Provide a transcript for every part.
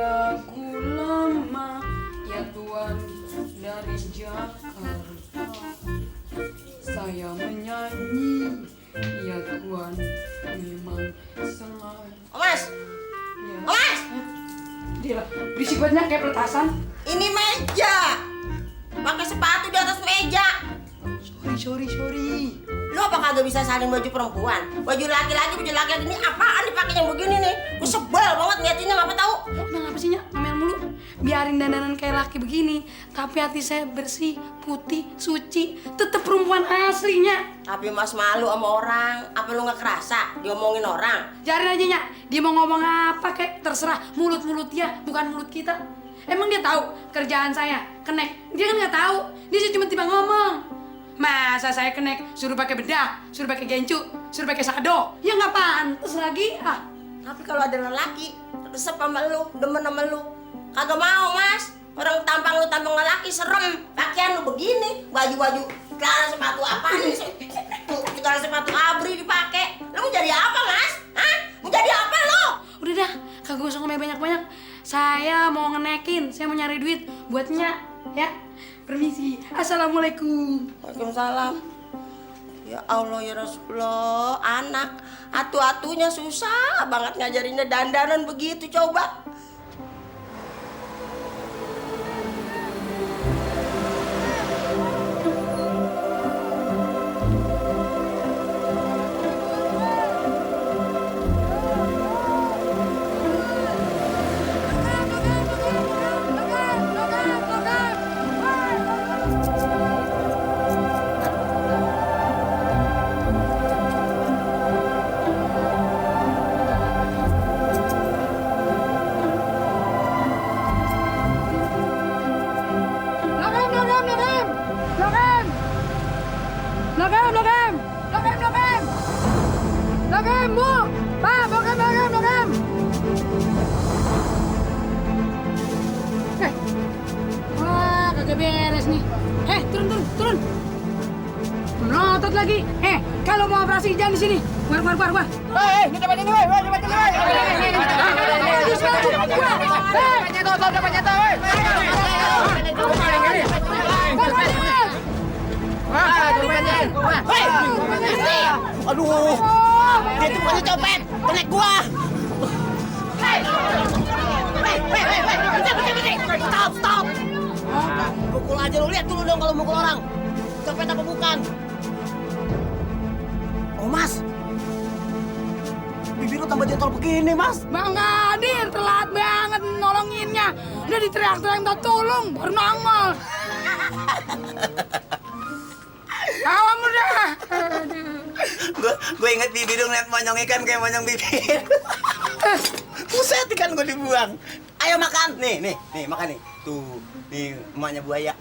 lagu lama ya Tuhan dari Jakarta. Saya menyanyi ya Tuhan memang sengaja. Mas, Ya. Mas, Dia berisik banget kayak petasan. ini meja. Pakai sepatu di atas meja. Sorry. Lu apa kagak bisa salin baju perempuan? Baju laki-laki ini apaan dipakai yang begini nih? Gue sebel banget liatinnya, apa tahu? Emang apa sih Nyak? Ngomel mulu. Biarin dandanan kayak laki begini, tapi hati saya bersih, putih, suci, tetep perempuan aslinya. Tapi Mas malu sama orang. Apa lu nggak kerasa diomongin orang? Biarin aja Nyak, dia mau ngomong apa kek terserah, mulut dia, bukan mulut kita. Emang dia tahu kerjaan saya kenek? Dia kan nggak tahu, dia cuma tiba ngomong. Masa saya kenek suruh pakai bedak, suruh pakai gencu, suruh pakai sado? Ya nggak pantas lagi ah. Tapi kalau ada lelaki resep sama lu, demen sama lu, kagak mau Mas. Orang tampang lu tampang lelaki serem. Pakaian lu begini, baju celana sepatu apa nih? Celana sepatu abri dipakai. Lu mau jadi apa Mas? Hah? Mau jadi apa lu? Udah dah, kagak usah ngomel banyak-banyak. Saya mau ngenekin, saya mau nyari duit buat Nyak, ya. Permisi. Assalamualaikum. Waalaikumsalam. Ya Allah ya Rasulullah, anak atu-atunya susah banget ngajarinnya dandanan begitu coba. Logam, Bu! Pak, logam! Wah, kagak beres nih. Turun. Melotot lagi. Kalau mau operasi jangan di sini. Keluar. Ini tempat ini, woi, tempat ini, woi. Depannya tuh, woi. Aduh, dia tuh bukannya copet, kenek gua. Stop. Pukul aja lu, lihat dulu dong kalau mukul orang. Copet apa bukan? Oh, Mas. Bibir lu tambah jentol begini, Mas. Bang Gadir, telat banget nolonginnya. Udah diteriak-teriak minta tolong, baru nongol. Kamu dah. Gue inget bibir dong liat monyong ikan kayak monyong bibir. Buset, ikan gue dibuang. Ayo makan. Nih, makan nih. Tuh, nih emaknya buaya.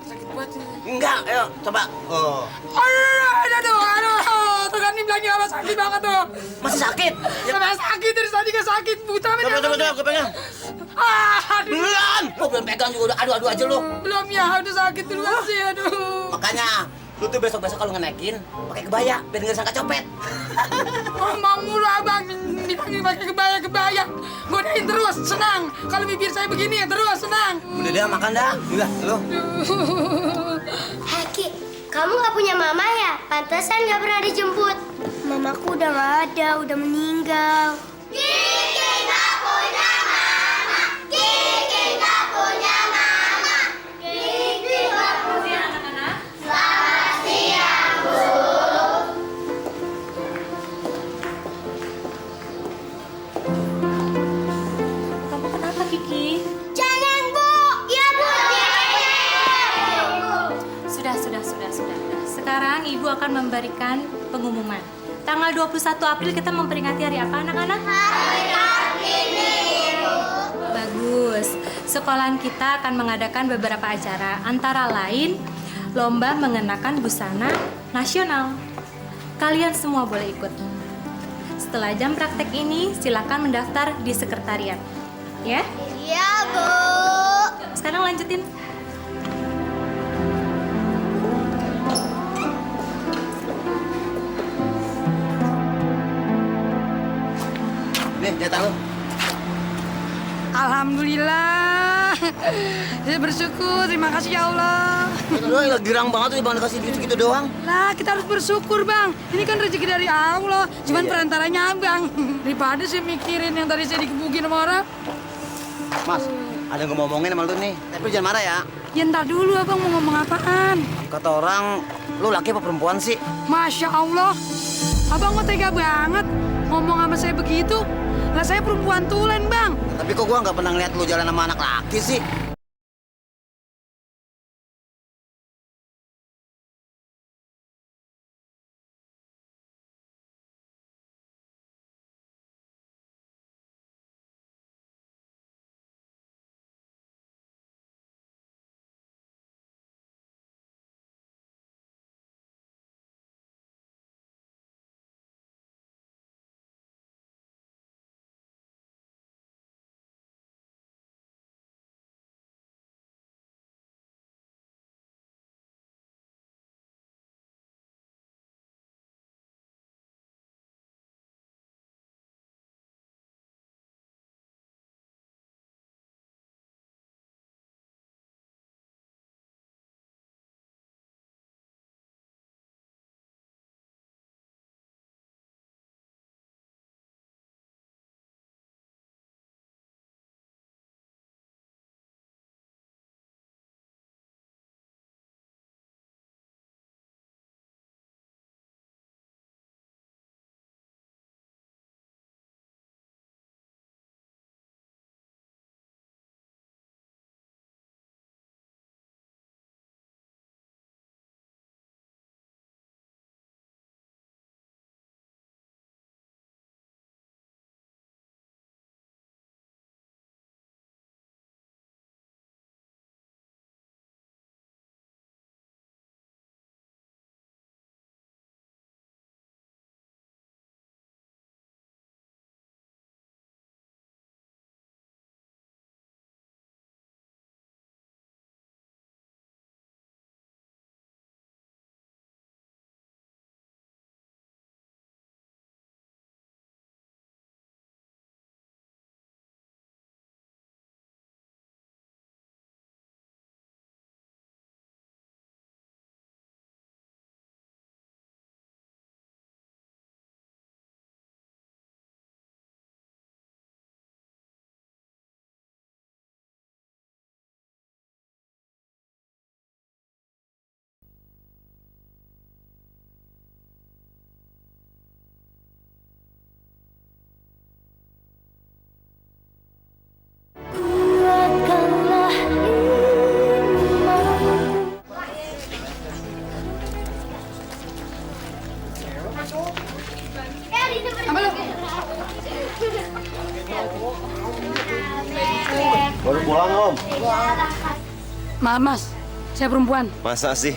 Sakit banget sih. Enggak, ayo coba. Oh. Aduh, tuh kan nih bilangnya apa sakit banget tuh. Masih sakit? Sama sakit dari tadi gak sakit, buta Coba, gue pegang. Aduh. Belum! Gue belum pegang juga, udah adu-adu aja lu. Belum ya, udah sakit duluan sih, aduh. Makanya, lu tuh besok-besok kalau ngenekin, pakai kebaya, biar nggak sangka copet. Ngomong mulu abang, bilangin pakai kebaya. Godain terus, senang. Kalau bibir saya begini ya terus, senang. Udah dah, makan dah. Udah, lu. Heki, kamu gak punya mama ya? Pantesan gak pernah dijemput. Mamaku udah gak ada, udah meninggal. Kiki gak punya mama. Kiki gak punya mama. Kiki gak punya anak-anak. Selamat siang, Bu. Kamu kenapa, Kiki? Jangan, Bu. Ya, Bu. Sudah. Sekarang Ibu akan memberikan pengumuman. Tanggal 21 April kita memperingati hari apa, anak-anak? Hari Kartini, Bu. Bagus. Sekolahan kita akan mengadakan beberapa acara, antara lain lomba mengenakan busana nasional. Kalian semua boleh ikut. Setelah jam praktek ini, silakan mendaftar di sekretariat. Ya? Iya, Bu. Sekarang lanjutin. Nih, jatah lu. Alhamdulillah. Saya bersyukur, terima kasih ya Allah. Lu lagi girang banget tuh Bang dikasih duit gitu doang. Lah, kita harus bersyukur, Bang. Ini kan rezeki dari Allah. Cuman Iya. perantaranya Abang. Daripada sih mikirin yang tadi saya dikebukin sama orang. Mas, ada yang mau ngomongin sama lu nih. Tapi jangan marah ya. Ya ntar dulu, Abang mau ngomong apaan? Kata orang, lu laki apa perempuan sih? Masya Allah. Abang kok tega banget ngomong sama saya begitu. Lah saya perempuan tulen, Bang. Tapi kok gua nggak pernah ngeliat lu jalan sama anak laki sih? Kuatkanlah imanku. Apa lu? Baru pulang, Om. Maaf, Mas. Saya perempuan. Masa sih?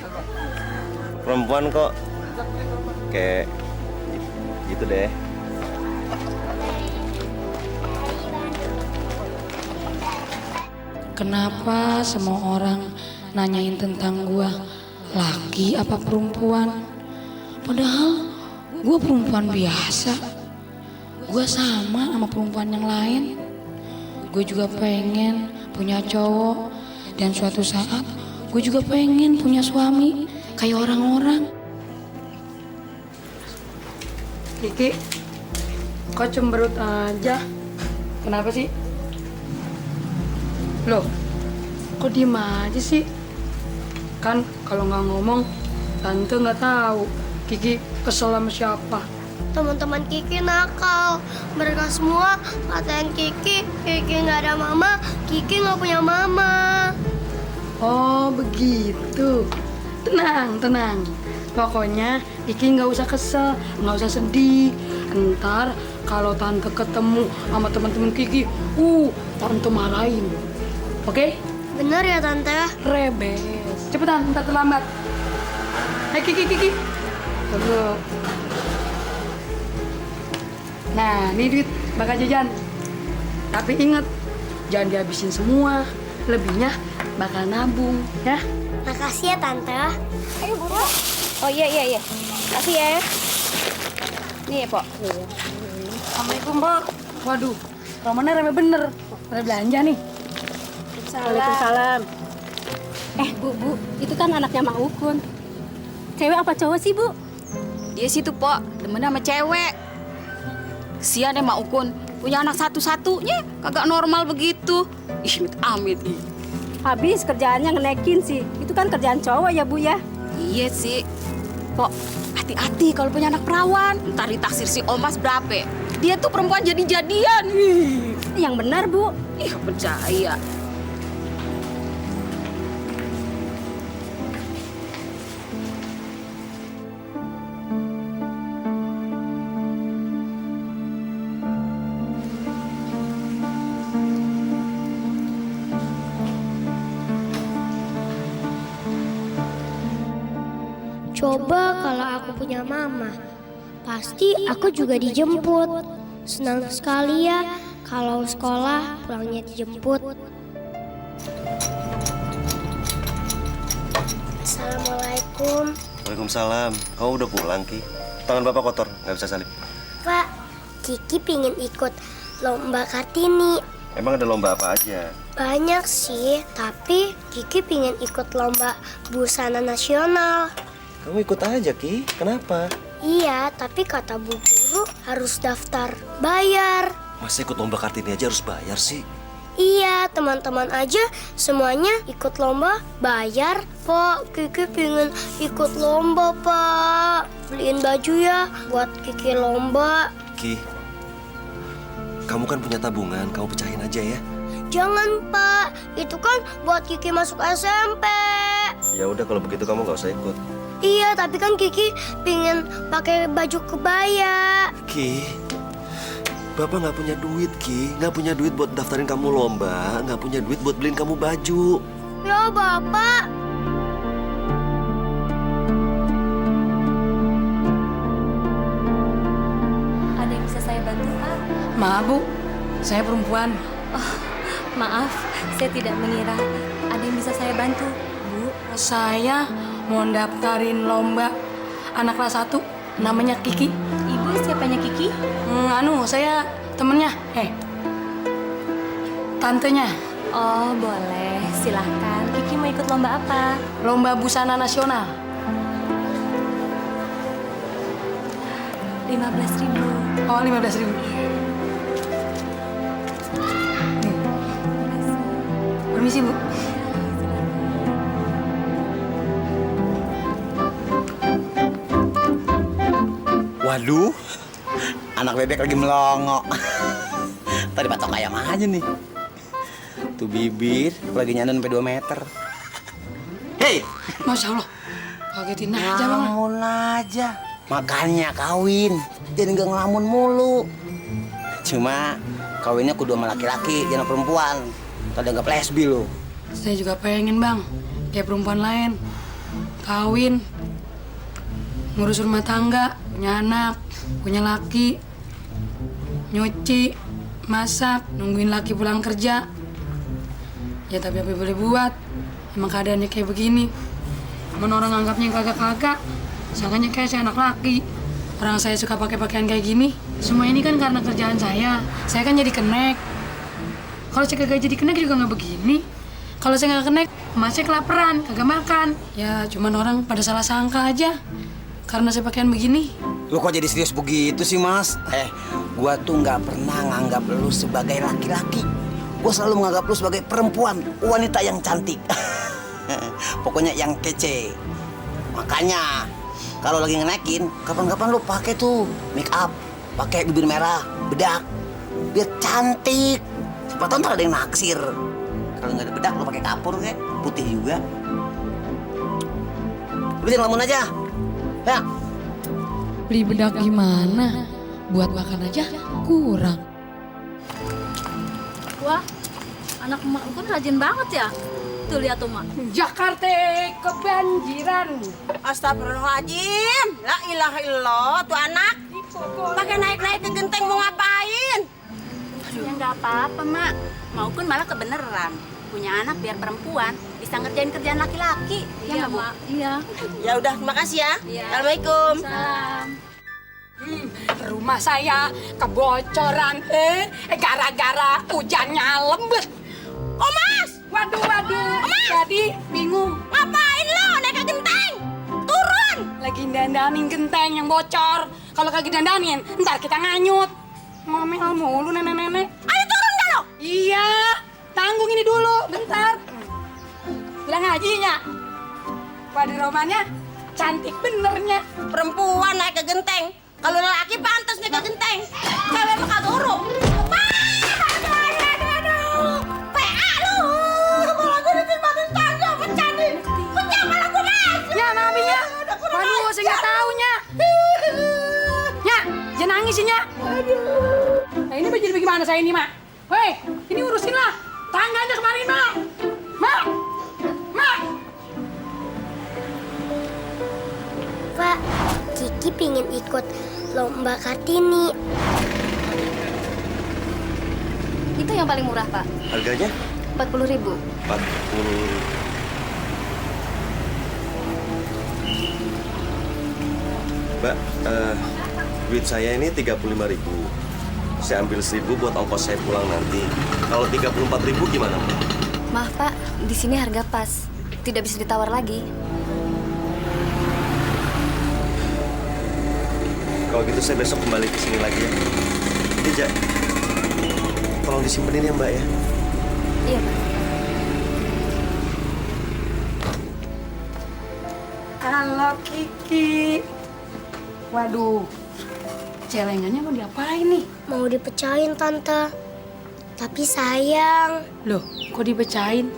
Perempuan kok kayak gitu deh. Kenapa semua orang nanyain tentang gua laki apa perempuan? Padahal gua perempuan biasa. Gua sama perempuan yang lain. Gue juga pengen punya cowok dan suatu saat gue juga pengen punya suami kayak orang-orang. Kiki, kok cemberut aja? Kenapa sih? Loh, kok diem aja sih? Kan kalau nggak ngomong, tante nggak tahu Kiki kesel sama siapa. Teman-teman Kiki nakal. Mereka semua katain Kiki nggak ada mama, Kiki nggak punya mama. Oh begitu. Tenang, tenang. Pokoknya Kiki nggak usah kesel, nggak usah sedih. Ntar kalau tante ketemu sama teman-teman Kiki, tante marahin. Oke? Bener ya tante? Rebes. Cepetan, ntar terlambat. Hai Kiki. Tunggu. Nah, ini duit bakal jajan. Tapi ingat, jangan dihabisin semua. Lebihnya bakal nabung, ya. Makasih ya tante. Ayo buru. Oh iya. Kasih ya. Nih, Pok. Assalamualaikum, Pak. Waduh, Romana rame bener. Pada belanja nih. Waalaikumsalam. Bu, itu kan anaknya Mang Ukun. Cewek apa cowok sih, Bu? Dia situ, Pok, demen sama cewek. Kesian ya Mak Ukun, punya anak satu-satunya, kagak normal begitu. Ih, amit. Habis kerjaannya ngenekin sih. Itu kan kerjaan cowok ya, Bu ya? Iya sih. Pok, hati-hati kalau punya anak perawan. Ntar ditaksir si Omas berapa. Dia tuh perempuan jadi-jadian. Yang benar, Bu. Ih, percaya. Coba kalau aku punya mama, pasti aku juga dijemput. Senang sekali ya kalau sekolah pulangnya dijemput. Assalamualaikum. Waalaikumsalam. Kamu udah pulang, Ki? Tangan Bapak kotor, nggak bisa salib. Pak, Kiki pingin ikut lomba Kartini. Emang ada lomba apa aja? Banyak sih, tapi Kiki pingin ikut lomba busana nasional. Kamu ikut aja, Ki. Kenapa? Iya, tapi kata Bu Guru harus daftar bayar. Masa ikut lomba Kartini aja harus bayar sih? Iya, teman-teman aja semuanya ikut lomba bayar. Pak, Kiki pengen ikut lomba, Pak. Beliin baju ya buat Kiki lomba. Ki, kamu kan punya tabungan, kamu pecahin aja ya. Jangan, Pak. Itu kan buat Kiki masuk SMP. Ya udah kalau begitu kamu nggak usah ikut. Iya, tapi kan Kiki pengen pakai baju kebaya. Ki, Bapak nggak punya duit, Ki. Nggak punya duit buat daftarin kamu lomba, nggak punya duit buat beliin kamu baju. Ya, Bapak. Ada yang bisa saya bantu, Pak? Maaf Bu, saya perempuan. Maaf, saya tidak mengira ada yang bisa saya bantu. Bu, Saya mau daftarin lomba anak kelas 1, namanya Kiki. Ibu siapanya Kiki? Saya temennya, tantenya. Oh, boleh. Silahkan. Kiki mau ikut lomba apa? Lomba busana nasional. 15.000. Oh, 15.000. Permisi Bu. Waduh, anak bebek lagi melongo. Tadi patok ayam aja nih. Tuh bibir lagi nyandun sampai 2 meter. Hei, Masya Allah, kagetin aja Bang. ngelamun aja. Makanya kawin, jadi nggak ngelamun mulu. Cuma kawinnya kudu sama laki-laki, jangan perempuan. Tadi nggak flashbi lo. Saya juga pengen Bang, kayak perempuan lain. Kawin, ngurus rumah tangga, punya anak, punya laki, nyuci, masak, nungguin laki pulang kerja. Ya tapi apa boleh buat, emang keadaannya kayak begini. Emang orang anggapnya kagak-kagak, sangkanya kayak saya anak laki. Orang saya suka pakai pakaian kayak gini. Semua ini kan karena kerjaan saya kan jadi kenek. Kalau saya kagak jadi kenek juga nggak begini. Kalau saya nggak kenek, masnya kelaparan, kagak makan. Ya cuman orang pada salah sangka aja karena saya pakaian begini. Lu kok jadi serius begitu sih, Mas? Gua tuh nggak pernah nganggap lu sebagai laki-laki. Gua selalu menganggap lu sebagai perempuan, wanita yang cantik. Pokoknya yang kece. Makanya kalau lagi ngenekin, kapan-kapan lu pakai tuh make up, pakai bibir merah, bedak, biar cantik. Siapa tahu ntar ada yang naksir. Kalau nggak ada bedak, lu pakai kapur kayak putih juga. Lu jangan lamun aja, ya. Beli bedak gimana? Buat makan aja kurang. Wah, anak emak kan rajin banget ya. Tuh lihat tuh, Mak. Jakarta kebanjiran. Astagfirullahaladzim. La ilaha illallah, tuh anak. Pakai naik-naik ke genteng mau ngapain? Ya nggak apa-apa, Mak. Mau pun malah kebeneran. Punya anak biar perempuan, bisa ngerjain kerjaan laki-laki. Iya, Bu? Iya. Ya udah, terima kasih ya. Iya. Assalamualaikum. Salam. rumah saya kebocoran gara-gara hujannya lembut. Oh Mas, Waduh, jadi bingung. ngapain lo naik ke genteng? Turun. Lagi dandanin genteng yang bocor. Kalau kagak dandanin, ntar kita nganyut. Ngomel mulu nenek-nenek. Ayo turun gak lo? Iya, tanggung ini dulu, bentar. Bilang ngajinya. Pada romannya cantik benernya. Perempuan naik ke genteng. Kalau lelaki pantas naik ke genteng. Cewek mah kagak uruk. Aduh. PA lu. Malah gue ditimbakin tangga, pecah nih. Pecah malah gue Mas. Ya, maminya. Waduh, saya nggak taunya. Ya, jangan nangis sih, Nya. Nah, ini jadi bagaimana saya ini, Mak? Woi, ini urusin lah. Tangganya kemarin, Mak. Mak. Pak, Kiki pingin ikut lomba Kartini. Itu yang paling murah, Pak. Harganya? 40.000. 40. Mbak, duit saya ini 35.000. Saya ambil 1.000 buat ongkos saya pulang nanti. Kalau 34.000 gimana, Mbak? Maaf, Pak. Di sini harga pas. Tidak bisa ditawar lagi. Kalau gitu saya besok kembali ke sini lagi ya. Ini, Jak. Tolong disimpenin ya, Mbak ya. Iya, Pak. Halo, Kiki. Waduh, celengannya mau diapain nih? Mau dipecahin, Tante. Tapi sayang, Loh, kok dipecahin?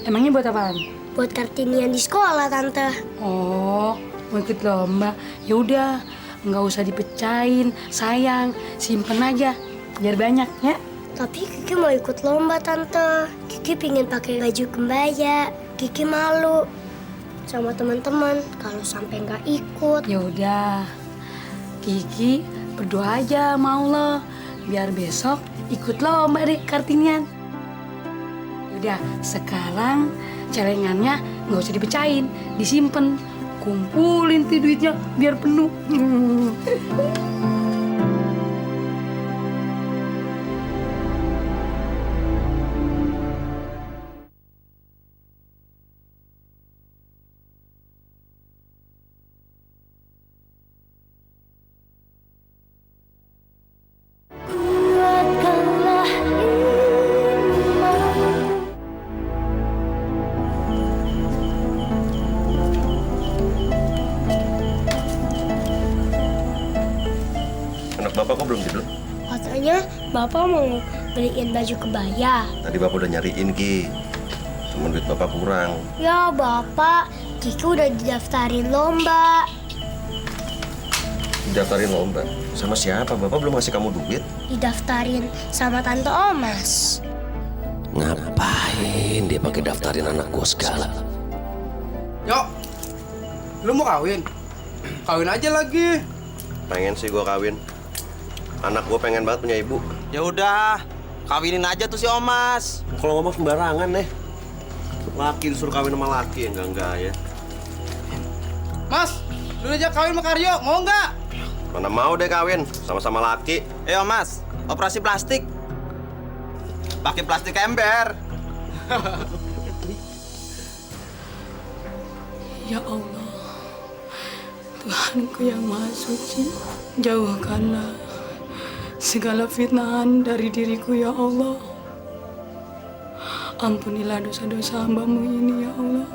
Emangnya buat apaan? buat Kartinian di sekolah, Tante. Oh, mau ikut lomba. Ya udah, nggak usah dipecahin. Sayang, simpen aja, biar banyak ya. Tapi Kiki mau ikut lomba, Tante. Kiki pingin pakai baju kebaya. Kiki malu sama teman-teman kalau sampai nggak ikut. Ya udah, Kiki berdoa aja mau lo, biar besok ikut lomba deh Kartinian. Udah, sekarang celengannya nggak usah dipecahin, disimpan, kumpulin tuh duitnya biar penuh. Kuatkanlah iman. Anak Bapak kok belum tidur? Katanya Bapak mau beliin baju kebaya. Tadi Bapak udah nyariin, Ki. Cuman duit Bapak kurang. Ya Bapak, Kiki udah didaftarin lomba. Daftarin lomba. Sama siapa? Bapak belum ngasih kamu duit. Didaftarin sama Tante Omas. Ngapain dia pakai daftarin anak gua segala? Yuk, lu mau kawin? Kawin aja lagi. Pengen sih gua kawin. Anak gua pengen banget punya ibu. Ya udah, kawinin aja tuh si Omas. Kalau ngomong sembarangan nih. Laki disuruh kawin sama laki, enggak ya. Mas, lu aja kawin sama Karyo, mau nggak? Mana mau deh kawin sama-sama laki. Mas, operasi plastik. Pakai plastik ember. Ya Allah, Tuhanku yang Maha Suci, jauhkanlah segala fitnahan dari diriku ya Allah. Ampunilah dosa-dosa hamba-Mu ini ya Allah.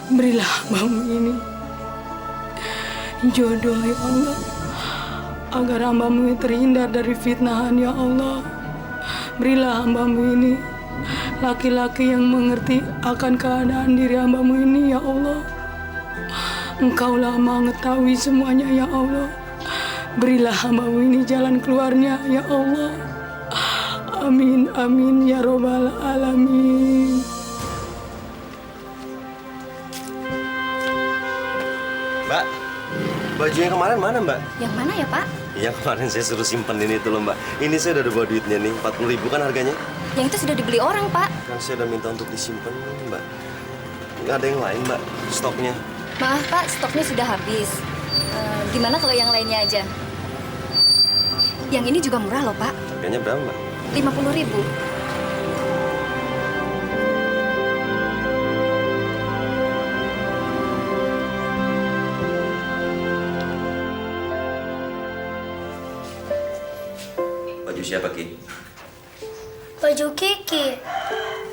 Berilah hamba-Mu ini jodoh ya Allah, agar hamba-Mu terhindar dari fitnahan ya Allah. Berilah hamba-Mu ini laki-laki yang mengerti akan keadaan diri hamba-Mu ini ya Allah. Engkaulah mengetahui semuanya ya Allah. Berilah hamba-Mu ini jalan keluarnya ya Allah. Amin, amin ya robbal alamin. Mbak, baju yang kemarin mana, Mbak? Yang mana ya, Pak? Yang kemarin saya suruh simpenin itu loh, Mbak. Ini saya udah bawa duitnya nih, 40.000 kan harganya. Yang itu sudah dibeli orang, Pak. Kan saya udah minta untuk disimpan, Mbak. Nggak ada yang lain, Mbak, stoknya. Maaf, Pak, stoknya sudah habis. Gimana kalau yang lainnya aja? Yang ini juga murah loh, Pak. Harganya berapa? 50.000. Baju siapa, Ki? Baju Kiki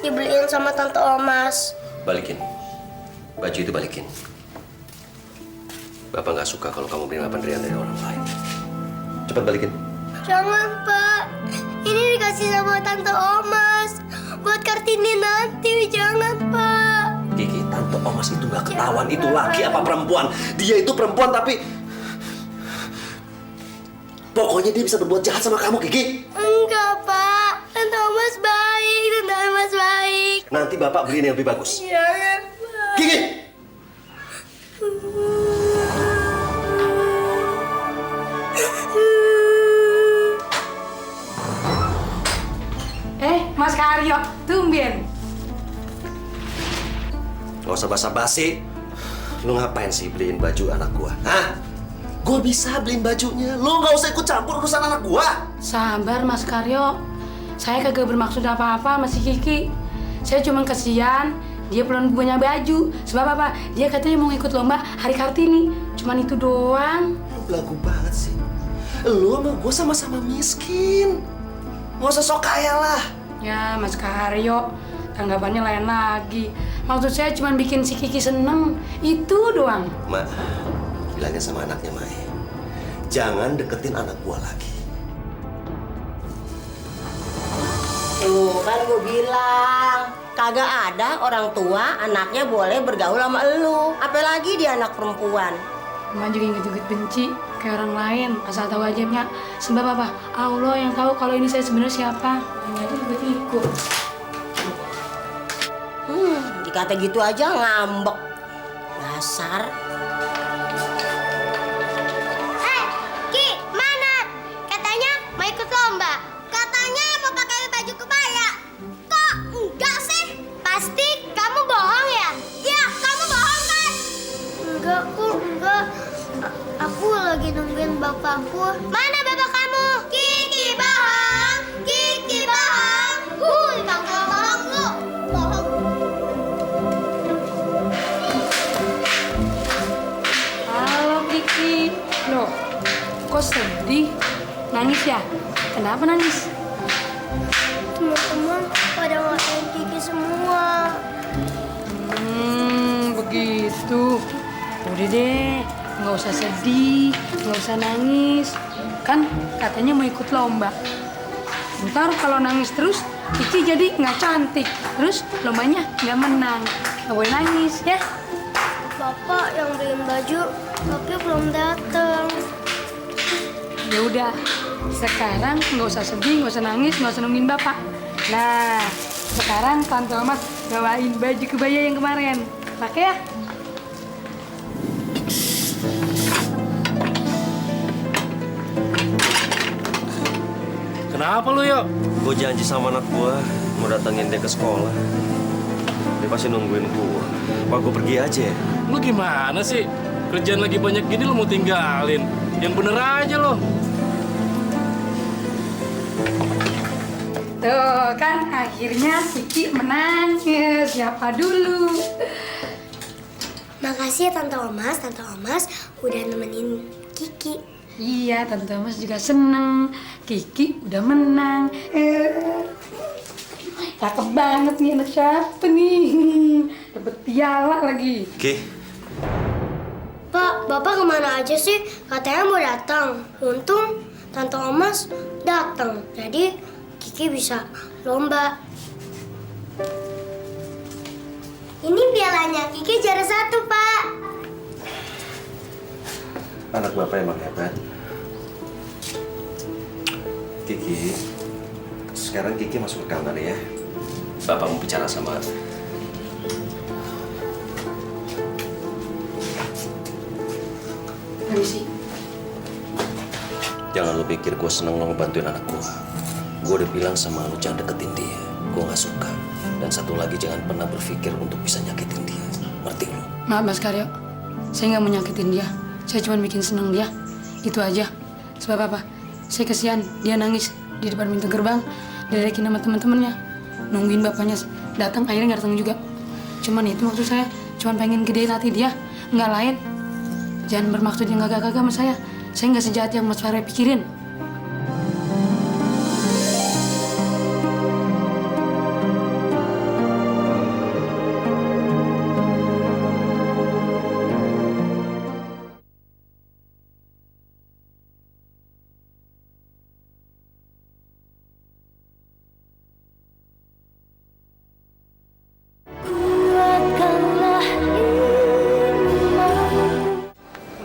dibeliin sama Tante Omas. Balikin. Baju itu balikin. Bapak nggak suka kalau kamu menerima penderian dari orang lain. Cepat balikin. Jangan, Pak. Ini dikasih sama Tante Omas. Buat Kartini nanti. Jangan, Pak. Kiki, Tante Omas itu nggak ketahuan itu laki apa perempuan. Dia itu perempuan tapi pokoknya dia bisa berbuat jahat sama kamu, Kiki. Enggak, Pak. Tante Omas baik. Tante Omas baik. Nanti Bapak beliin yang lebih bagus. Jangan, Pak. Kiki! Mas Karyo, tumben. Gak usah basa-basi. Lu ngapain sih beliin baju anak gua? Hah? Gua bisa beliin bajunya. Lu gak usah ikut campur urusan anak gua. Sabar Mas Karyo. Saya kagak bermaksud apa-apa sama si Kiki. Saya cuma kesian dia belum punya baju. Sebab apa? Dia katanya mau ikut lomba Hari Kartini. Cuman itu doang. Lu belagu banget sih. Lu sama gua sama-sama miskin. Gak usah sok kaya lah. Ya Mas Karyo, tanggapannya lain lagi. Maksud saya cuma bikin si Kiki seneng. Itu doang. Mak, bilangin sama anaknya, Mai. Jangan deketin anak gua lagi. Tuh kan gue bilang, kagak ada orang tua anaknya boleh bergaul sama elu. Apalagi dia anak perempuan. Mama juga inget-inget benci kayak orang lain. Asal tahu aja Nya. Sebab apa? Allah yang tahu kalau ini saya sebenarnya siapa. Hanya aja juga ikut. Dikata gitu aja ngambek. Dasar. Ki, mana? Katanya mau ikut lomba. Katanya mau pakai baju kebaya. Kok enggak sih? Pasti kamu bohong ya? Iya, kamu bohong kan? Enggak, kok enggak. Aku lagi nungguin bapakku. Mana bapak kamu? Kiki bohong. Kiki bohong. Bang bohong lu. Bohong. Halo Kiki. Loh, kok sedih? Nangis ya? Kenapa nangis? Teman-teman pada ngatain Kiki semua. Begitu. Udah deh, nggak usah sedih, nggak usah nangis. Kan katanya mau ikut lomba. Ntar kalau nangis terus, Kiki jadi nggak cantik. Terus lombanya nggak menang. Nggak boleh nangis ya. Bapak yang beliin baju, tapi belum datang. Ya udah, sekarang nggak usah sedih, nggak usah nangis, nggak usah nungguin bapak. Nah, sekarang Tante Omas bawain baju kebaya yang kemarin. Pakai ya. Kenapa lu, Yo? Gue janji sama anak gua mau datengin dia ke sekolah. Dia pasti nungguin gua. Apa gua pergi aja ya? Lu gimana sih? Kerjaan lagi banyak gini lu mau tinggalin. Yang bener aja lo. Tuh kan akhirnya Kiki menang. Ya, siapa dulu? Makasih ya Tante Omas udah nemenin Kiki. Iya, Tante Omas juga seneng. Kiki udah menang. Cakep banget nih anak siapa nih? Dapet piala lagi. Ki, Pak, Bapak kemana aja sih? Katanya mau datang. Untung Tante Omas datang. Jadi Kiki bisa lomba. Ini pialanya Kiki juara 1, Pak. anak bapak emang hebat. Kiki, sekarang Kiki masuk ke kamar ya. Bapak mau bicara sama Permisi. Jangan lu pikir gue seneng lo ngebantuin anak gue. Gue udah bilang sama lu jangan deketin dia. Gue gak suka. Dan satu lagi jangan pernah berpikir untuk bisa nyakitin dia. Ngerti lu? Maaf Mas Karyo, saya nggak mau nyakitin dia. Saya cuma bikin seneng dia. Itu aja. Sebab apa? Saya kasihan dia nangis di depan pintu gerbang, diledekin sama teman-temannya. Nungguin bapaknya datang, akhirnya nggak datang juga. Cuman itu maksud saya, cuman pengen gedein hati dia, nggak lain. Jangan bermaksud yang gagah-gagah sama saya. Saya nggak sejahat yang Mas Farah pikirin.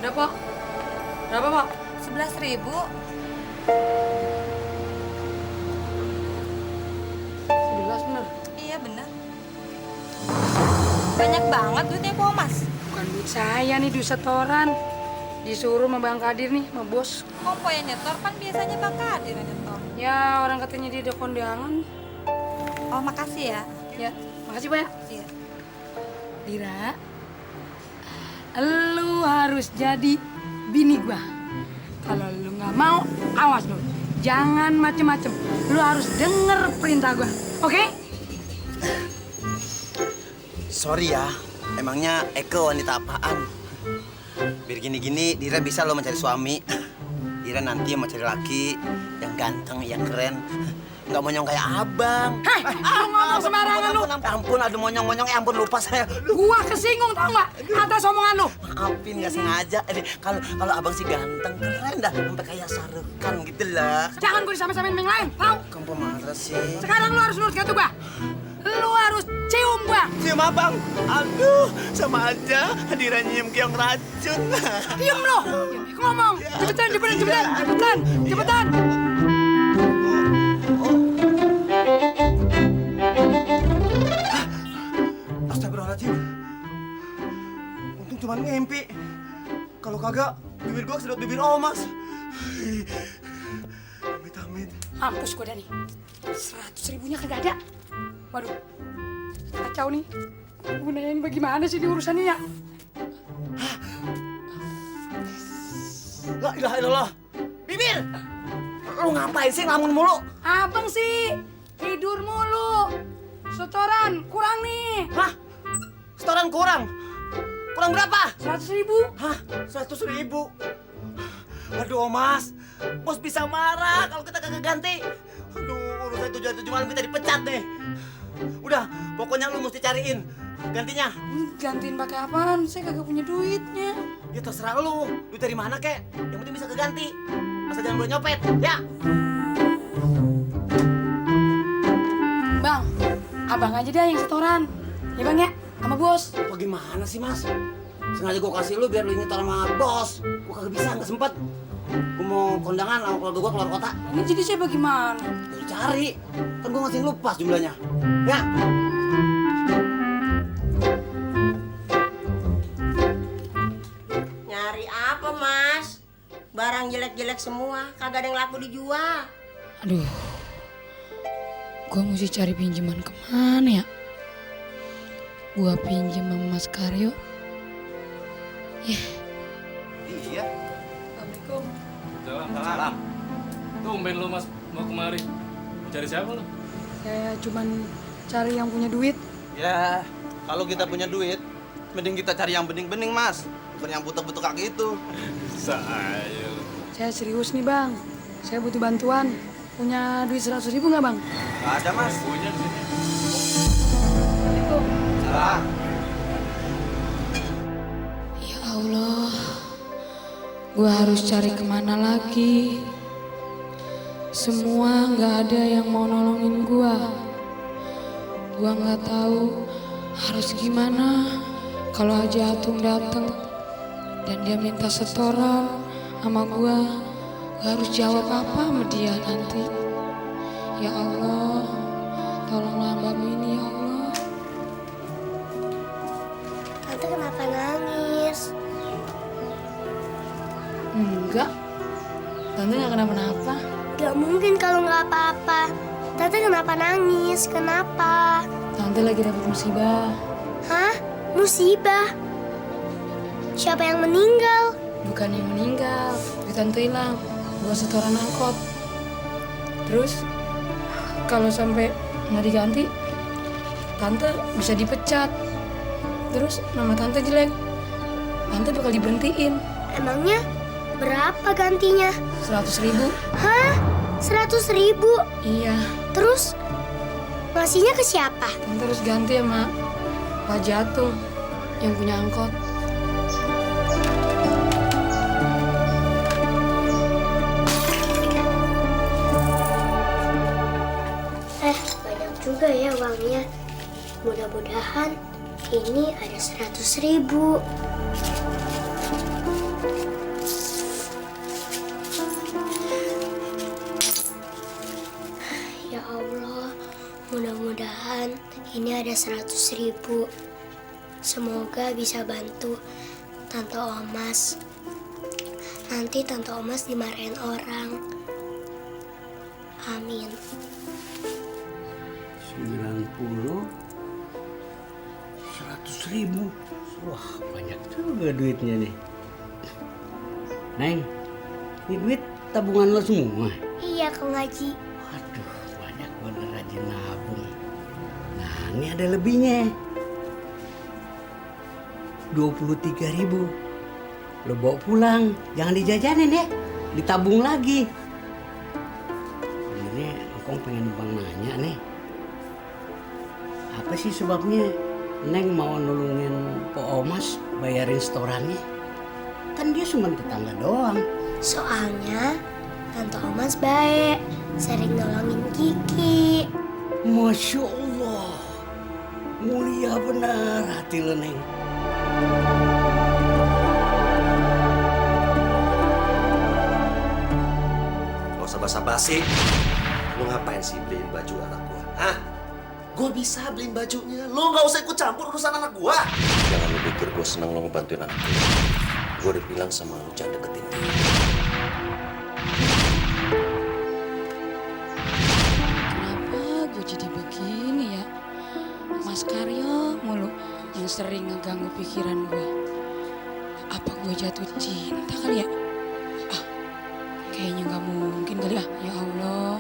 Udah, Pok. Berapa, Pok? 11.000. 11 bener. Iya benar. Banyak banget duitnya Po Mas. Bukan duit saya nih, duit setoran. Disuruh sama Bang Kadir nih, sama bos. Kok Po yang nyetor, kan biasanya Bang Kadir yang nyetor. Ya, orang katanya dia ada kondangan. Oh makasih ya. Ya, makasih, Pak ya. Iya. Dira, lu harus jadi bini gua. Kalau lu nggak mau, awas lu. Jangan macem-macem. Lu harus denger perintah gua, oke? Sorry ya, emangnya Eko wanita apaan? Biar gini-gini, Dira bisa lo mencari suami. Dira nanti mau cari laki yang ganteng, yang keren. Nggak monyong kayak abang. Hei, lu ngomong sembarangan lu. Ampun, ada monyong-monyong. Ampun, lupa saya. Gua kesinggung tau nggak atas omongan lu. Maafin, nggak sengaja. Kalau abang sih ganteng, keren dah. Sampai kayak Sarukan gitu lah. Jangan gua disama-samain sama yang lain, tau? Kamu pemarah sih. Sekarang lu harus nurut kata gua. Lu harus cium gua. Cium abang. Aduh, sama aja. Dira nyium keong racun. Diam lu. Ngomong. Cepetan. Astagfirullahaladzim. Untung cuma mimpi. Kalau kagak, bibir gua kesedot bibir Omas. Amit-amit. Mampus gua Dani. 100.000-nya kagak ada. Waduh. Kacau nih. Gunain bagaimana sih di urusannya ya? La ilaha illallah. Bibir! Lu ngapain sih ngelamun mulu? Abang sih tidur mulu. Setoran kurang nih. Hah? Setoran kurang? Kurang berapa? 100.000. Hah? 100.000? Aduh, Mas. Bos bisa marah kalau kita kagak ganti. Aduh, urusan 7 malam kita dipecat nih. Udah, pokoknya lu mesti cariin gantinya. Gantiin pakai apaan? Saya kagak punya duitnya. Ya terserah lu. Duit dari mana, kek? Yang penting bisa keganti. Asal jangan boleh nyopet, ya? Bang, abang aja deh yang setoran. Ya Bang ya, sama bos. Bagaimana sih, Mas? Sengaja gua kasih lu biar lu nyetor sama bos. Gua kagak bisa, nggak sempet. Gua mau kondangan sama keluarga gua keluar kota. Ini jadi saya bagaimana? Lu cari. Kan gua ngasih lu pas jumlahnya. Ya? Nyari apa, Mas? Barang jelek-jelek semua, kagak ada yang laku dijual. Aduh, gua mesti cari pinjaman kemana ya? Gua pinjam sama Mas Karyo. Ya. Iya. Assalamualaikum. Salam. Tumben lu Mas mau kemari. Mau cari siapa lu? Saya cuman cari yang punya duit. Ya, kalau kita punya duit, mending kita cari yang bening-bening, Mas. Bukan yang butuh-butuh kayak gitu. Saya. Saya serius nih Bang. Saya butuh bantuan. Punya duit 100.000 nggak Bang? Gak ada, Mas. Punya di sini. Assalamualaikum. Salah. Ya Allah, gua harus cari kemana lagi? Semua nggak ada yang mau nolongin gua. Gua nggak tahu harus gimana kalau Haji Atung datang dan dia minta setoran sama gua harus jawab apa sama dia nanti. Ya Allah, tolonglah hambamu ini ya Allah. Tante kenapa nangis? Enggak, Tante nggak kenapa-napa. Gak mungkin kalau nggak apa-apa. Tante kenapa nangis? Kenapa? Tante lagi dapat musibah. Hah? Musibah? Siapa yang meninggal? Bukan yang meninggal, duit Tante hilang. buat setoran angkot. Terus kalau sampai nggak diganti, tante bisa dipecat. Terus nama tante jelek, tante bakal diberhentiin. Emangnya berapa gantinya? 100.000. Hah? 100.000? Iya, Terus ngasihnya ke siapa? tante harus ganti sama Pak Jatung yang punya angkot. Banyak juga ya uangnya. Mudah-mudahan ini ada 100.000. Ya Allah, mudah-mudahan ini ada 100.000. Semoga bisa bantu Tante Omas. Nanti Tante Omas dimarahin orang. Amin. 90, 100.000. Wah, banyak juga duitnya nih. Neng, ini duit tabungan lo semua? Iya, Kang Haji. Waduh, banyak bener rajin nabung. Nah, ini ada lebihnya. 23.000. Lo bawa pulang, jangan dijajanin ya. Ditabung lagi. Sebenarnya Engkong pengen numpang nanya nih. Apa sih sebabnya Neng mau nolongin Pak Omas bayarin setorannya? Kan dia cuma tetangga doang. Soalnya Tante Omas baik, sering nolongin Kiki. Masya Allah, mulia benar hati lo, Neng. Gak usah basa-basi. Lu ngapain sih beliin baju anak gua? Hah? Gua bisa beliin bajunya. Lu gak usah ikut campur urusan anak gua. Jangan lu pikir gua seneng lu ngebantuin anak gua. Gua udah bilang sama lu jangan deketin dia. Kenapa gue jadi begini ya? Mas Karyo mulu yang sering ngeganggu pikiran gue. Apa gue jatuh cinta kali ya? Kayaknya nggak mungkin kali ya. Ya Allah,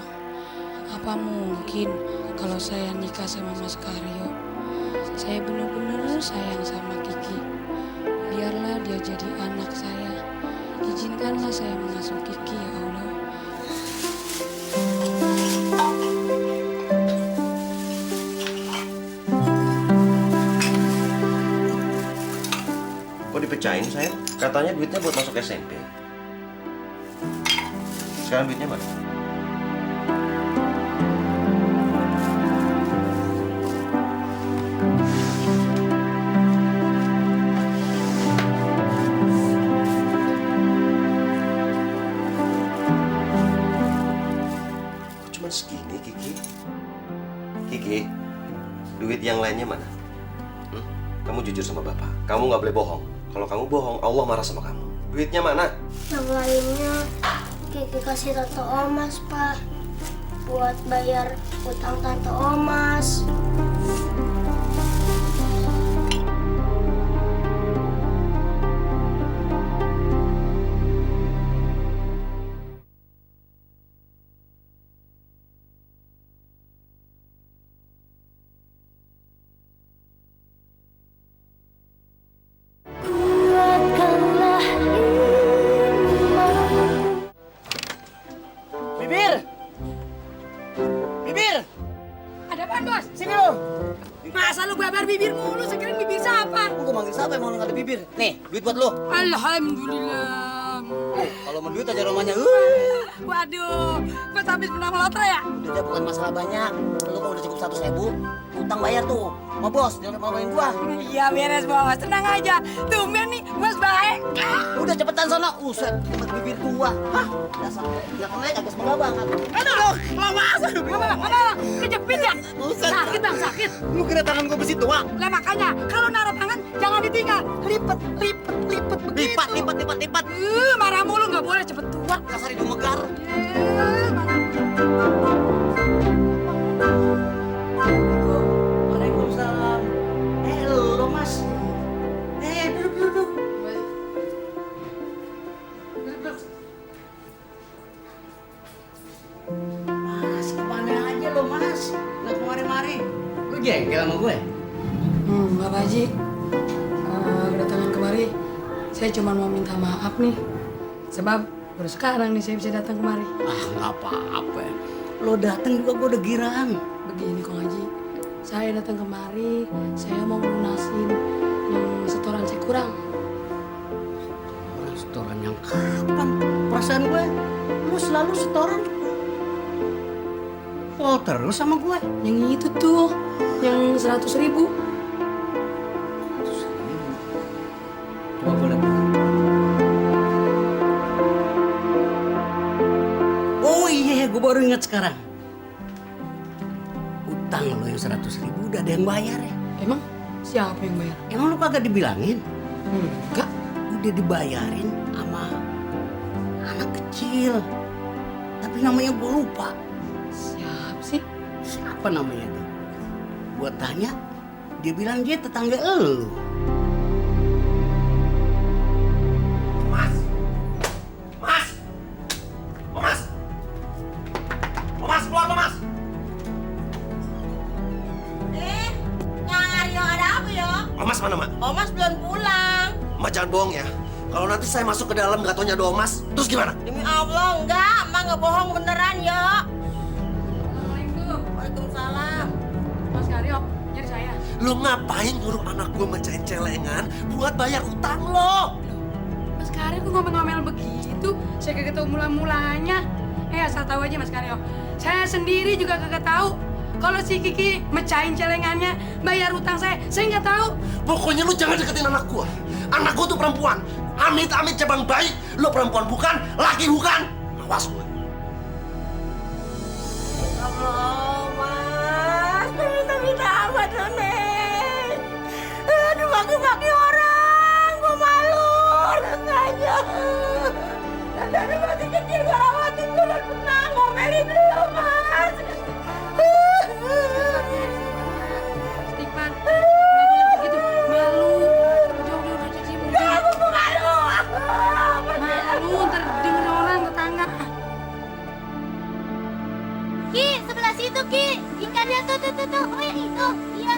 apa mungkin kalau saya nikah sama Mas Karyo? Saya benar-benar sayang sama Kiki. Biarlah dia jadi anak saya. Izinkanlah saya mengasuh Kiki ya Allah. Kok dipecahin saya? Katanya duitnya buat masuk SMP. Sekarang duitnya mana? Kok cuma segini, Kiki? Kiki, duit yang lainnya mana? Kamu jujur sama Bapak. Kamu nggak boleh bohong. Kalau kamu bohong, Allah marah sama kamu. Duitnya mana? Yang lainnya Kiki kasih Tante Omas, Pak. Buat bayar utang Tante Omas. Kuatkanlah iman. Bibir! Bibir! Ada apaan, Bos? Sini lo! Masa lu babar bibir mulu? Sekarang bibir siapa? Gue manggil siapa yang mau nggak ada bibir? Nih, duit buat lo. Alhamdulillah. Kalau mau duit aja rumahnya. Waduh, Bos habis menang lotre ya? Udah bukan masalah banyak. Lo kalau udah cukup 100.000, utang bayar tuh. Sama bos, jangan maluin gua. Iya beres, Bos. Tenang aja. Tumben nih, Bos baik. Udah cepetan sono. Uset, tempat bibir gua. Hah? Dasar nggak naik agak semoga banget. Aduh, lawas. Mana? Kejepit ya? Sakit, Bang, sakit. Lu kira tangan gua besi doang? Lah makanya, kalau naruh tangan jangan ditinggal. Lipet begitu. Lipat. Marah mulu nggak boleh cepet tua. Dasar hidung megar. Waalaikumsalam. Lo mas. Duduk. jengkel sama gue? Enggak Pak Haji. Kedatangan kemari, saya cuma mau minta maaf nih. Sebab baru sekarang nih saya bisa datang kemari. Ah, nggak apa-apa. Lo datang juga gue udah girang. Begini Kong Haji, saya datang kemari, saya mau lunasin yang setoran saya kurang. Setoran yang kapan? Perasaan gue, lo selalu setoran. Pol terus sama gue. Yang itu tuh, yang 100.000. Coba gue lihat. Oh iya, gue baru ingat sekarang. Utang lo yang 100.000 udah ada yang bayar ya. Emang siapa yang bayar? Emang lo kagak dibilangin? Enggak. Udah dibayarin sama anak kecil. Tapi namanya gue lupa. Siapa sih? Siapa namanya tuh? Gue tanya, dia bilang dia tetangga elu. Mas! Mas! Oh, Mas! Oh, Mas, keluar lo, Mas! Nyari yang ada apa ya? Oh, Mas mana, Mak? Omas belum pulang. Mak jangan bohong ya. Kalau nanti saya masuk ke dalam nggak taunya ada Mas, terus gimana? Demi Allah, enggak. Emak nggak bohong beneran ya. Assalamualaikum. Waalaikumsalam. Mas Karyo, nyari saya. Lo ngapain nyuruh anak gue mecahin celengan buat bayar utang lo? Mas Karyo kok ngomel-ngomel begitu? Saya kagak tahu mula-mulanya. Asal tahu aja Mas Karyo. Saya sendiri juga kagak tahu. Kalau si Kiki mecahin celengannya, bayar utang saya nggak tahu. Pokoknya lo jangan deketin anak gue. Anak gue tuh perempuan. Amit-amit cabang bayi. Lo perempuan bukan, laki bukan. Awas gue. Allah, Mas. Minta amat lo, Neng. Aduh, maki-maki orang. Gue malu. Rasanya. Dari masih kecil gue rawatin gue dan pernah ngomelin lo, Mas. Istighfar. Nggak boleh begitu. Malu. Udah, Cici. Aku malu. Malu, ntar denger orang tetangga. Ki, sebelah situ Ki. Ikannya tuh. Oh yang itu. Iya.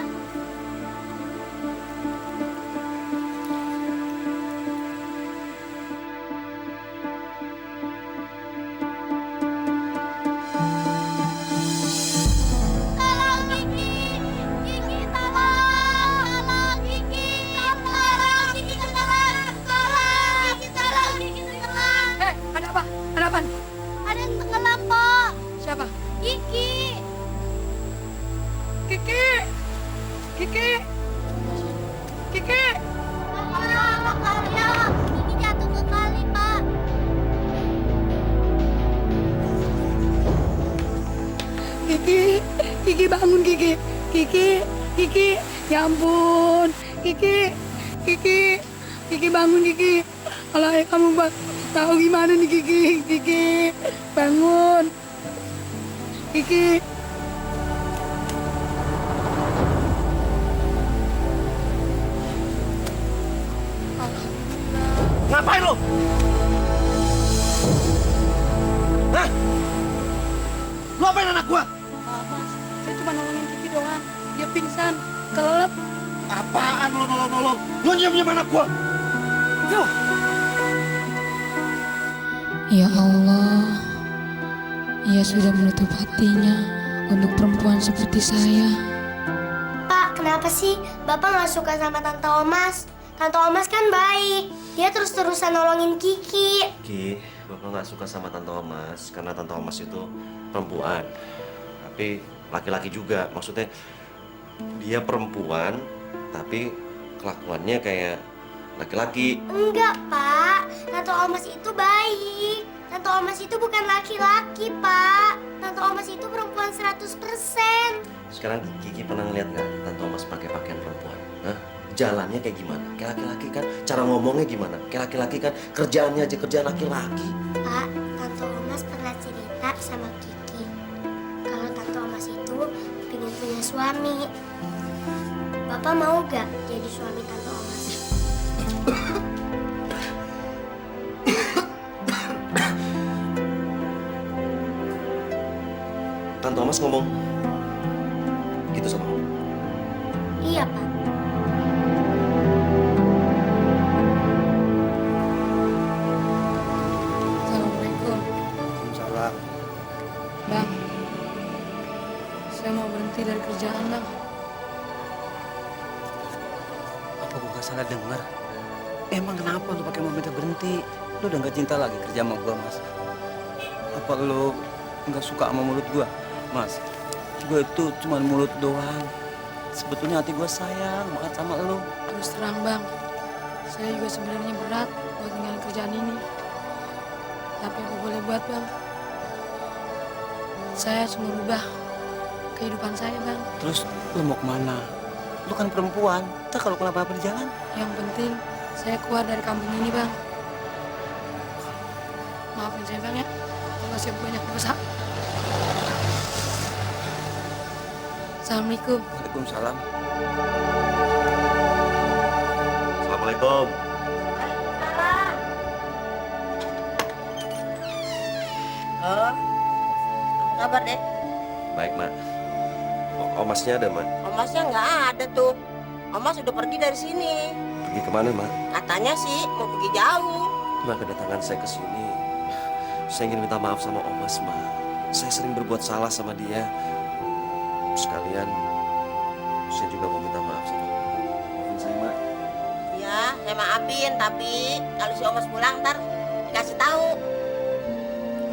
Tolong Kiki. Kiki tolong. Kiki. Tolong Kiki tolong. Tolong Kiki tolong. Ada apa? Ada apa? Ada yang tenggelam, Pok. Siapa? Kiki. Kiki. Kiki. Kiki. Pak Karyo. Kiki jatuh ke kali, Pak. Kiki. Kiki bangun Kiki. Kiki. Ya ampun. Kiki. Kiki bangun Kiki. Kalau ayah kamu tahu gimana nih Kiki. Kiki bangun. Kiki. Ngapain lo? Hah? Lo apain anak gua? Mas, saya cuma nolongin Kiki doang. Dia pingsan, kelelep. Apaan lo nolong? Lo nyium-nyium anak gua? Tuh. Ya Allah, Ia sudah menutup hatinya untuk perempuan seperti saya. Pak, kenapa sih Bapak nggak suka sama Tante Omas? Tante Omas kan baik. Dia terus-terusan nolongin Kiki. Ki, Bapak nggak suka sama Tante Omas karena Tante Omas itu perempuan. Tapi laki-laki juga. Maksudnya dia perempuan tapi kelakuannya kayak laki-laki. Enggak, Pak. Tante Omas itu baik. Tante Omas itu bukan laki-laki, Pak. Tante Omas itu perempuan 100%. Sekarang Kiki pernah ngeliat nggak Tante Omas pakai pakaian perempuan? Hah? Jalannya kayak gimana? Kayak laki-laki kan? Cara ngomongnya gimana? Kayak laki-laki kan? Kerjaannya aja kerjaan laki-laki. Pak, Tante Omas pernah cerita sama Kiki kalau Tante Omas itu pengen punya suami. Bapak mau gak jadi suami Tante Omas? Tante Omas ngomong gitu sama kamu. Iya, Pak. Assalamualaikum. Waalaikumsalam. Bang, saya mau berhenti dari kerjaan, Bang. Apa gua gak salah dengar? Emang kenapa lu pakai mau minta berhenti? Lu udah gak cinta lagi kerja sama gua, Mas? Apa lu nggak suka sama mulut gua? Mas, gua itu cuma mulut doang. Sebetulnya hati gua sayang banget sama lu. Terus terang, Bang, saya juga sebenarnya berat buat tinggalin kerjaan ini. Tapi apa boleh buat, Bang? Saya cuma rubah kehidupan saya, Bang. Terus lu mau kemana? Lu kan perempuan, ntar kalau kenapa-napa di jalan. Yang penting saya keluar dari kampung ini, Bang. Maafin saya, Bang, ya. Kalau saya banyak dosa. Assalamualaikum. Waalaikumsalam. Assalamualaikum. Oh, apa kabar deh? Baik, Mak. Omasnya ada, Mak? Omasnya nggak ada tuh. Omas udah pergi dari sini. Pergi kemana, Mak? Katanya sih mau pergi jauh. Mak, kedatangan saya ke sini, saya ingin minta maaf sama Omas, Mak. Saya sering berbuat salah sama dia. Sekalian, saya juga mau minta maaf sama Mak. Maafin saya, Mak. Ya, saya maafin, tapi kalau si Omas pulang ntar dikasih tahu.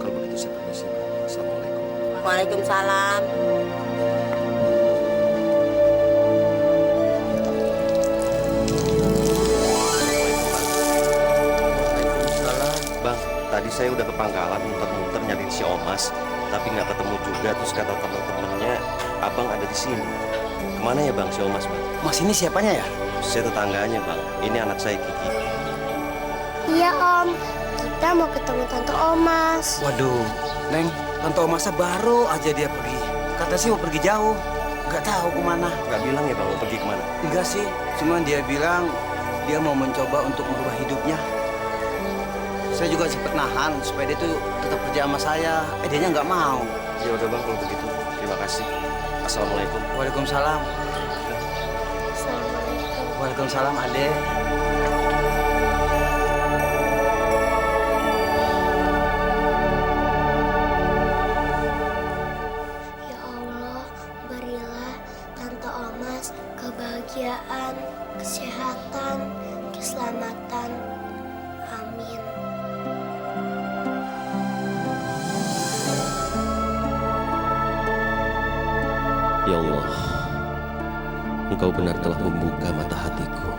Kalau begitu saya permisi, Mak. Assalamualaikum. Waalaikumsalam. Bang, tadi saya udah ke pangkalan muter-muter nyari si Omas, tapi nggak ketemu juga. Terus kata teman-temannya, abang ada di sini. Kemana ya, Bang, si Omas, Bang? Mas, ini siapanya ya? Saya tetangganya, Bang. Ini anak saya, Kiki. Iya, Om. Kita mau ketemu Tante Omas. Waduh, Neng, Tante Omasnya baru aja dia pergi. Kata sih mau pergi jauh, nggak tahu kemana. Nggak bilang ya, Bang, mau pergi kemana? Enggak sih, cuman dia bilang dia mau mencoba untuk merubah hidupnya. Saya juga sempat nahan supaya dia tuh tetap kerja sama saya. Dianya nggak mau. Ya udah, Bang, kalau begitu. Terima kasih. Assalamualaikum. Waalaikumsalam. Assalamualaikum. Waalaikumsalam, Ade. Ya Allah, berilah Tante Omas kebahagiaan, kesehatan, keselamatan. Amin. Ya Allah, Engkau benar telah membuka mata hatiku.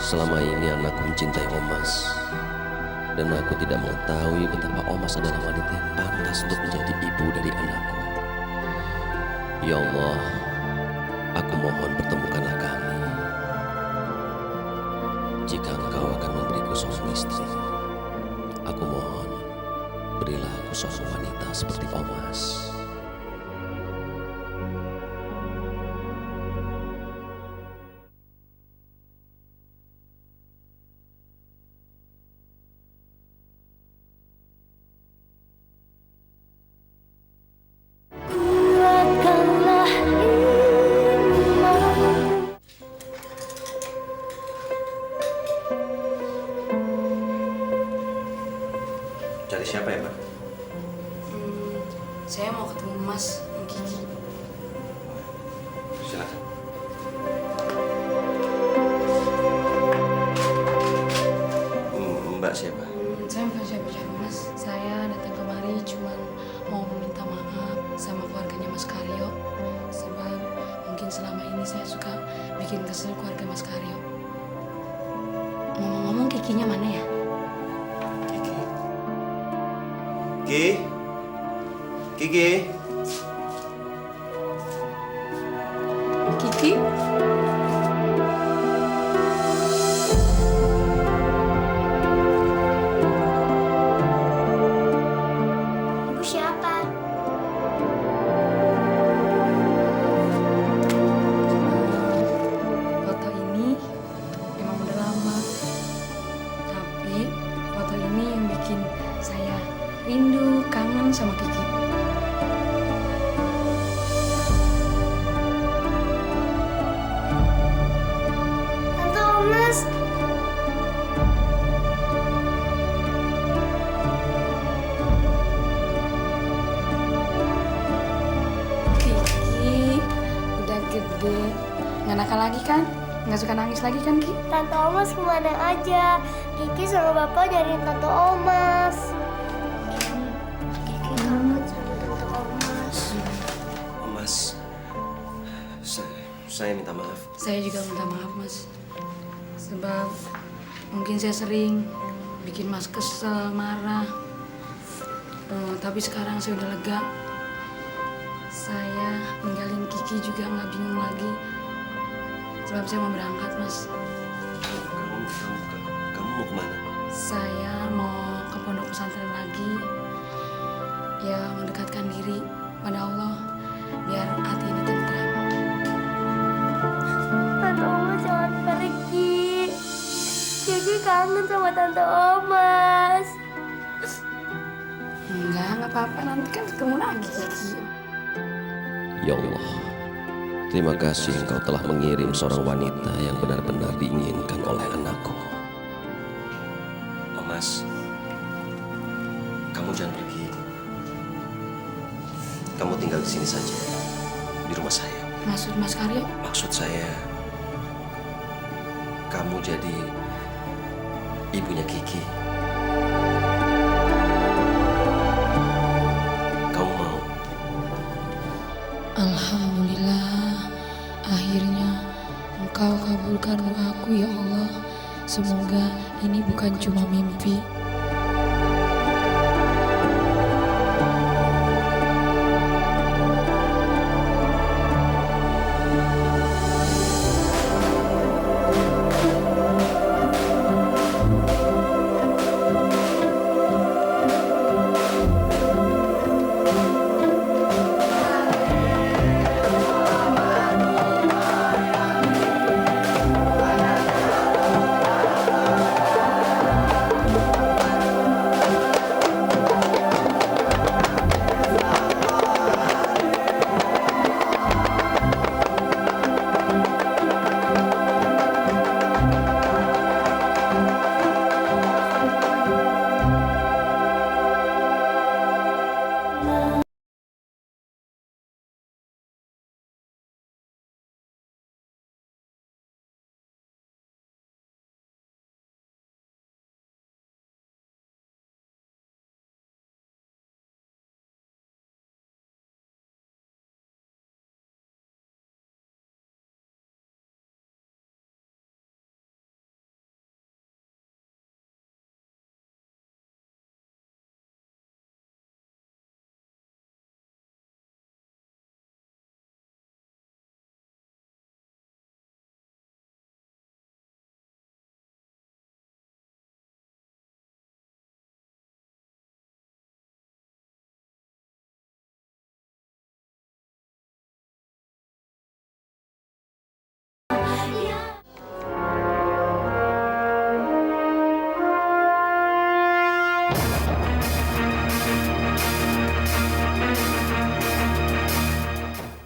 Selama ini anakku mencintai Omas, dan aku tidak mengetahui betapa Omas adalah wanita yang pantas untuk menjadi ibu dari anakku. Ya Allah, aku mohon pertemukanlah kami. Jika Engkau akan memberiku seorang istri, aku mohon berilah aku seorang wanita seperti Omas. Kuatkanlah imanku. Cari siapa ya, Pak? Saya mau ketemu Mas Kiki. Silakan. Mbak siapa? Saya bukan siapa-siapa, Mas. Saya datang kemari cuma mau meminta maaf sama keluarganya Mas Karyo. Sebab mungkin selama ini saya suka bikin kesel keluarga Mas Karyo. Ngomong-ngomong, Kikinya mana ya? Ki? Kiki? Kiki? Ibu siapa? Foto ini memang udah lama. Tapi foto ini yang bikin saya rindu, kangen sama Kiki. nggak nakal lagi kan? Nggak suka nangis lagi kan, Ki? Tante Omas kemana aja? Kiki sama Bapak nyariin Tante Omas. Kiki kangen sama Tante Omas. Mas, saya minta maaf. Saya juga minta maaf, Mas. Sebab mungkin saya sering bikin Mas kesel, marah. Tapi sekarang saya udah lega. Saya ninggalin Kiki juga nggak bingung lagi. Sebab saya mau berangkat, Mas. Kamu mau kemana? Saya mau ke pondok pesantren lagi. Ya, mendekatkan diri pada Allah. Biar hati ini tentram. Tante Omas jangan pergi. Kiki kangen sama Tante Omas. Enggak apa-apa. Nanti kan ketemu lagi, Kiki. Ya Allah, terima kasih Engkau telah mengirim seorang wanita yang benar-benar diinginkan oleh anakku. Mas, kamu jangan pergi. Kamu tinggal di sini saja, di rumah saya. Maksud Mas Karyo? Maksud saya, kamu jadi ibunya Kiki. Kamu mau? Alhamdulillah, akhirnya Engkau kabulkan doaku ya Allah. Semoga ini bukan cuma mimpi.